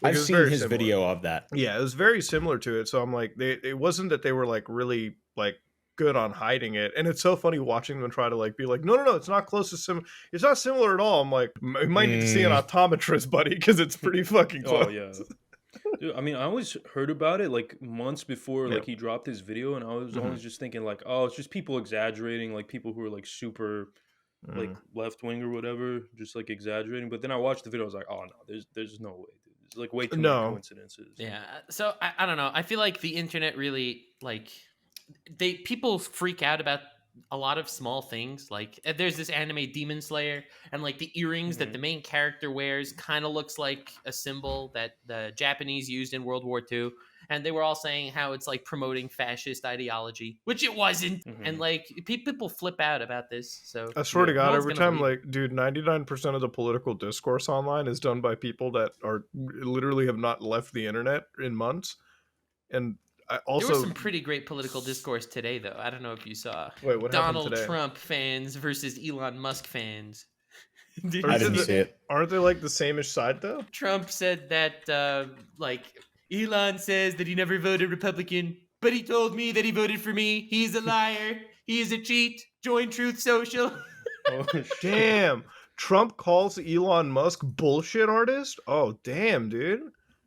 Like, I've it was seen very his similar. video of that. Yeah, it was very similar to it. So I'm like, it wasn't that they were like really like good on hiding it. And it's so funny watching them try to like be like, no, it's not close to it's not similar at all. I'm like, you might need to see an optometrist, buddy, because it's pretty fucking close. Oh yeah. Dude, I mean, I always heard about it like months before like he dropped his video, and I was always just thinking like, oh, it's just people exaggerating, like people who are like super like left wing or whatever, just like exaggerating. But then I watched the video, I was like, oh no, there's no way, dude. There's like way too many coincidences. Yeah. So I don't know. I feel like the internet really like people freak out about a lot of small things. Like there's this anime Demon Slayer, and like the earrings that the main character wears kind of looks like a symbol that the Japanese used in World War II. And they were all saying how it's like promoting fascist ideology, which it wasn't. And like people flip out about this. So I swear to God, every time, like, dude, 99% of the political discourse online is done by people that are literally have not left the internet in months. And I also, there was some pretty great political discourse today, though. I don't know if you saw. Wait, what happened Donald today? Trump fans versus Elon Musk fans. I didn't see it. Aren't they like the same-ish side though? Trump said that like Elon says that he never voted Republican, but he told me that he voted for me. He's a liar. He is a cheat. Join Truth Social. Oh, damn. Trump calls Elon Musk bullshit artist? Oh, damn, dude.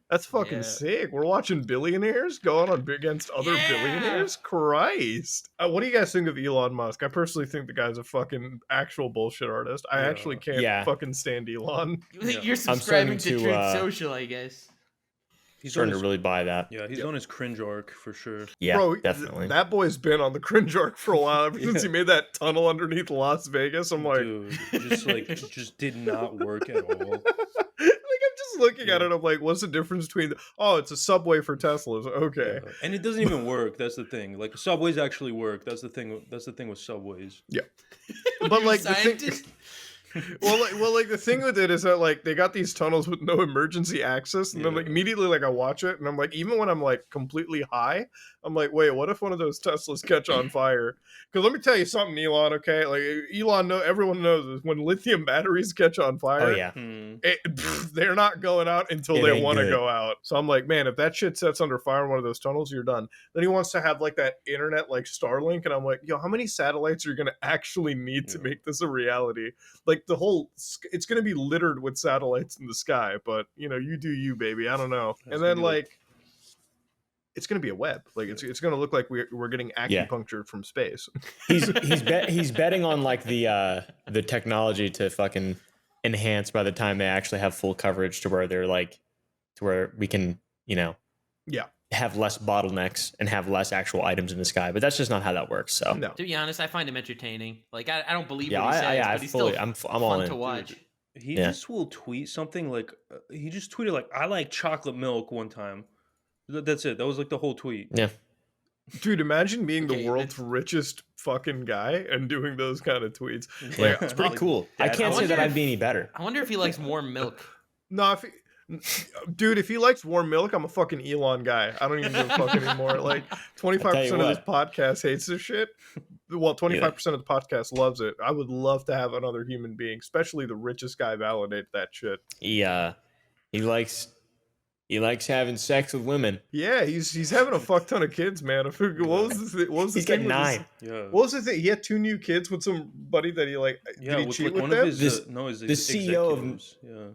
That's fucking sick. We're watching billionaires going on against other billionaires? Christ. What do you guys think of Elon Musk? I personally think the guy's a fucking actual bullshit artist. I actually can't fucking stand Elon. You're subscribing to Truth Social, I guess. He's starting to really buy that. Yeah, he's on his cringe arc for sure. Yeah, bro, definitely. That boy's been on the cringe arc for a while. Ever since he made that tunnel underneath Las Vegas, I'm like, dude, it just did not work at all. Like, I'm just looking at it. I'm like, what's the difference between? It's a subway for Teslas. Okay, and it doesn't even work. That's the thing. Like subways actually work. That's the thing. That's the thing with subways. Yeah, but like the thing. Well, like the thing with it is that like they got these tunnels with no emergency access, and then like immediately like I watch it, and I'm like, even when I'm like completely high, I'm like, wait, what if one of those Teslas catch on fire? Because let me tell you something, Elon. Okay, like Elon, everyone knows this. When lithium batteries catch on fire, they're not going out until they want to go out. So I'm like, man, if that shit sets under fire in one of those tunnels, you're done. Then he wants to have like that internet, like Starlink, and I'm like, yo, how many satellites are you gonna actually need to make this a reality? Like it's gonna be littered with satellites in the sky, but you do you, baby. I don't know. And then like it's gonna be a web. Like it's gonna look like we're getting acupuncture from space. He's betting on like the technology to fucking enhance by the time they actually have full coverage to where they're like to where we can have less bottlenecks and have less actual items in the sky. But that's just not how that works. So to be honest, I find him entertaining. Like I don't believe what he says, but he's still I'm fun all in to watch. Dude, he just will tweet something like he just tweeted like I like chocolate milk one time. That's it. That was like the whole tweet. Yeah. Dude, imagine being the world's richest fucking guy and doing those kind of tweets. Like, it's pretty cool. I can't say that I'd be any better. I wonder if he likes warm milk. No, if he likes warm milk, I'm a fucking Elon guy. I don't even give a fuck anymore. Like 25% of this podcast hates this shit. Well, 25% of the podcast loves it. I would love to have another human being, especially the richest guy, validate that shit. He likes having sex with women. Yeah, he's having a fuck ton of kids, man. What was the thing? He's getting 9. What was the thing? He had 2 new kids with somebody that he like. Did he cheat with them? The CEO of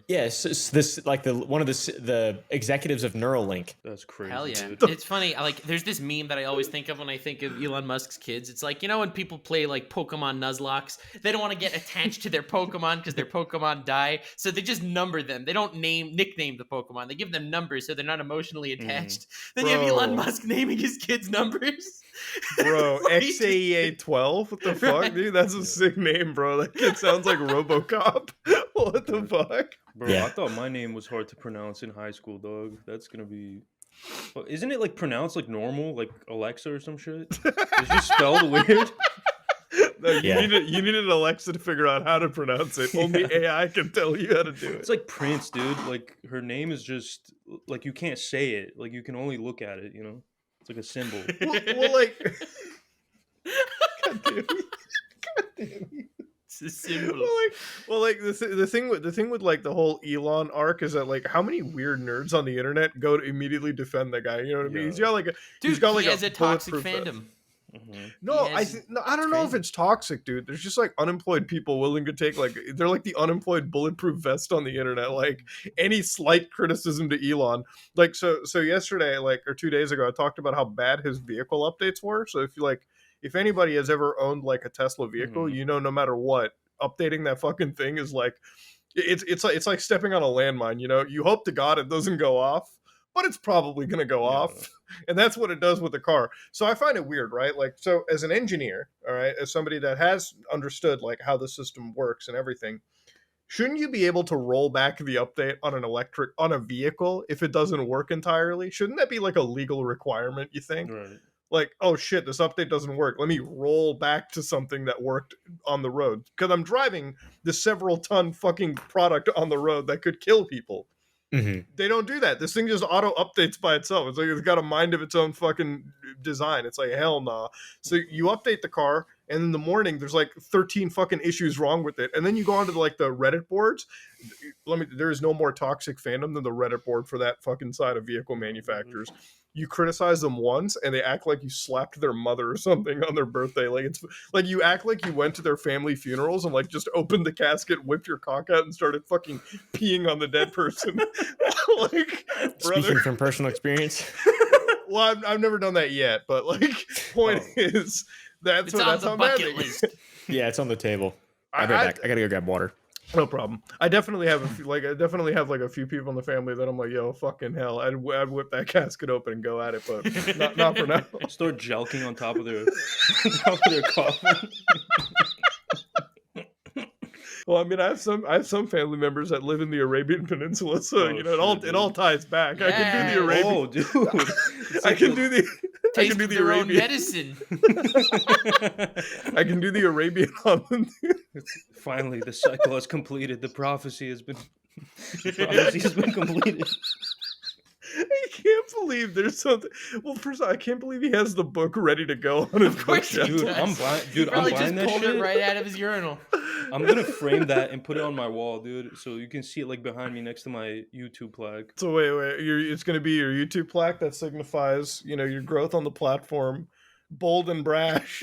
this like one of the executives of Neuralink. That's crazy. Hell yeah! Dude. It's funny. Like, there's this meme that I always think of when I think of Elon Musk's kids. It's like, when people play like Pokemon Nuzlocke, they don't want to get attached to their Pokemon because their Pokemon die, so they just number them. They don't nickname the Pokemon. They give them numbers so they're not emotionally attached. Then you have Elon Musk naming his kids numbers. Bro, XAEA 12? What the fuck, dude? That's a sick name, bro. That kid sounds like RoboCop. What the fuck? Bro, I thought my name was hard to pronounce in high school, dog. That's gonna be... Isn't it like pronounced like normal? Like Alexa or some shit? It's just spelled weird? No, you needed Alexa to figure out how to pronounce it. Only AI can tell you how to do it. It's like Prince, dude. Like her name is just like you can't say it. Like you can only look at it. It's like a symbol. Well, like, God damn you. It's a symbol. Like the thing with like the whole Elon arc is that like how many weird nerds on the internet go to immediately defend that guy? You know what I mean? He's got like a toxic fandom. Mm-hmm. No, I don't know if it's toxic, dude. There's just like unemployed people willing to take like they're like the unemployed bulletproof vest on the internet. Like any slight criticism to Elon, like so yesterday, like or 2 days ago, I talked about how bad his vehicle updates were. So if anybody has ever owned like a Tesla vehicle, you know, no matter what, updating that fucking thing is like it's like stepping on a landmine. You know, you hope to God it doesn't go off, but it's probably going to go off. And that's what it does with the car. So I find it weird, right? Like, so as an engineer, all right, as somebody that has understood like how the system works and everything, shouldn't you be able to roll back the update on a vehicle if it doesn't work entirely? Shouldn't that be like a legal requirement, you think? Right. Like, oh shit, this update doesn't work. Let me roll back to something that worked on the road. Because I'm driving this several ton fucking product on the road that could kill people. Mm-hmm. They don't do that. This thing just auto updates by itself. It's like it's got a mind of its own fucking design. It's like, hell nah. So you update the car, and in the morning there's like 13 fucking issues wrong with it. And then you go onto like the Reddit boards. There is no more toxic fandom than the Reddit board for that fucking side of vehicle manufacturers. You criticize them once and they act like you slapped their mother or something on their birthday. Like it's like you act like you went to their family funerals and like just opened the casket, whipped your cock out and started fucking peeing on the dead person. Like, speaking from personal experience. Well, I've never done that yet, but like point is that's on the bucket list. Yeah, it's on the table. I'll be back. I gotta go grab water. No problem. I definitely have a few people in the family that I'm like, yo, fucking hell, I'd whip that casket open and go at it, but not for now. Start jelking on top of their coffin. Well, I mean, I have some family members that live in the Arabian Peninsula, so it all ties back. Yeah. I can do the Arabian. Oh, dude, I can do the Arabian medicine. I can do the Arabian omelet. Finally, the cycle has completed. The prophecy has been completed. I can't believe there's something. Well, first of all, I can't believe he has the book ready to go on his bookshelf. Dude, I'm buying that shit. It right out of his urinal. I'm gonna frame that and put it on my wall, dude, so you can see it like behind me next to my YouTube plaque. So wait, it's gonna be your YouTube plaque that signifies, your growth on the platform, bold and brash,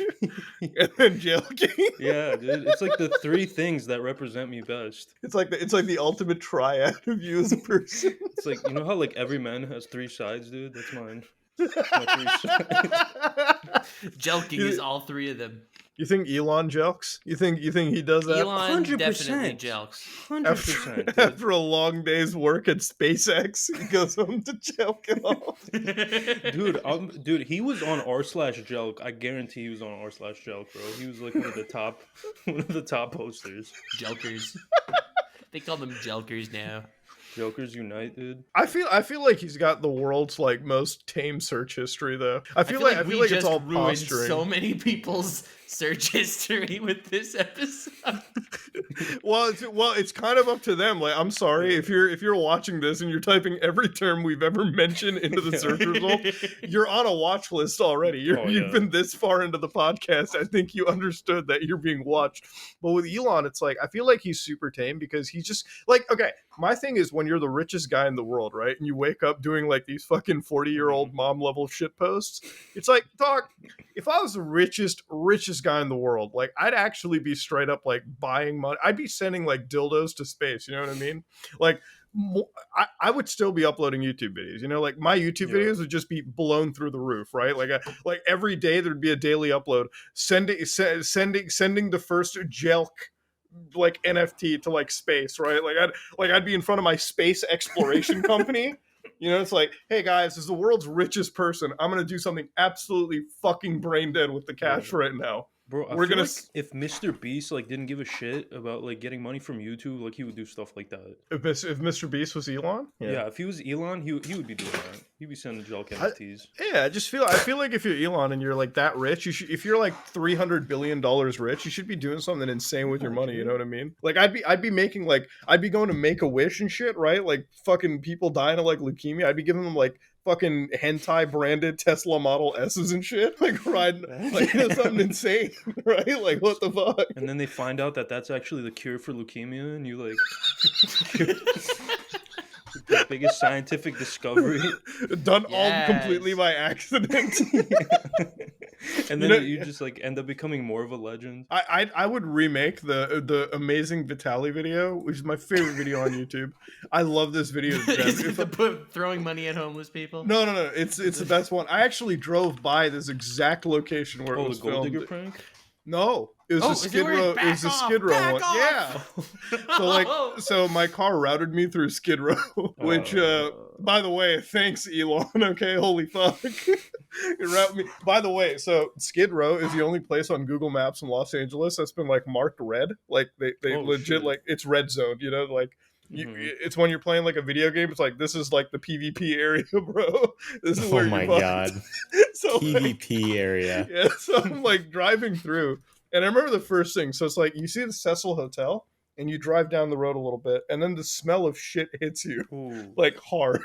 and then jelking. Yeah, dude, it's like the three things that represent me best. It's like the ultimate triad of you as a person. It's like, you know how like every man has three sides, dude? That's mine. That's my three sides. Jelking is all three of them. You think Elon jelks? You think he does that? Elon 100%. Definitely jelks. 100%. After a long day's work at SpaceX, he goes home to jelk it off. Dude, he was on r/jelk. I guarantee he was on r/jelk, bro. He was like one of the top posters. Jelkers. They call them jelkers now. Jokers unite, dude. I feel like he's got the world's like most tame search history, though. I feel like it's all posturing. So many people's search history with this episode. well, it's kind of up to them. Like, I'm sorry if you're watching this and you're typing every term we've ever mentioned into the search result, you're on a watch list already. You've been this far into the podcast. I think you understood that you're being watched. But with Elon, it's like I feel like he's super tame because he's just like, okay, my thing is when you're the richest guy in the world, right? And you wake up doing like these fucking 40-year-old mom level shit posts. It's like, dog, if I was the richest guy in the world, like I'd actually be straight up like buying money. I'd be sending like dildos to space. You know what I mean? Like I would still be uploading YouTube videos. Like my YouTube videos would just be blown through the roof, right? Like every day there'd be a daily upload. Sending the first jelk like NFT to like space, right? I'd be in front of my space exploration company. It's like, hey guys, as the world's richest person, I'm gonna do something absolutely fucking brain dead with the cash right now. Bro, I feel like if Mr. Beast like didn't give a shit about like getting money from YouTube, like he would do stuff like that. If Mr. Beast was Elon? Yeah, if he was Elon, he would be doing that. He be sending Jelk NFTs. I feel like if you're Elon and you're like that rich, if you're like $300 billion rich, you should be doing something insane with your money. You know what I mean? Like I'd be going to Make-A-Wish and shit, right? Like fucking people dying of like leukemia. I'd be giving them like fucking hentai branded Tesla Model S's and shit, like riding like something insane, right? Like what the fuck? And then they find out that that's actually the cure for leukemia, and you like. The biggest scientific discovery done all completely by accident. And then you just like end up becoming more of a legend. I would remake the amazing Vitaly video, which is my favorite video on YouTube. I love this video. Is it throwing money at homeless people? No. It's the best one. I actually drove by this exact location where it was the gold filmed. digger prank? No, it was a Skid Row. It was a Skid Row one. Yeah. So my car routed me through Skid Row, which, by the way, thanks Elon. Okay, holy fuck. It routed me. By the way, so Skid Row is the only place on Google Maps in Los Angeles that's been like marked red. Like they legit shit. Like it's red zoned. You know, like. It's when you're playing like a video game. It's like this is like the PvP area, bro. This is where my god. So PvP like, area. Yeah, so I'm like driving through, and I remember the first thing. So it's like you see the Cecil Hotel, and you drive down the road a little bit, and then the smell of shit hits you like hard.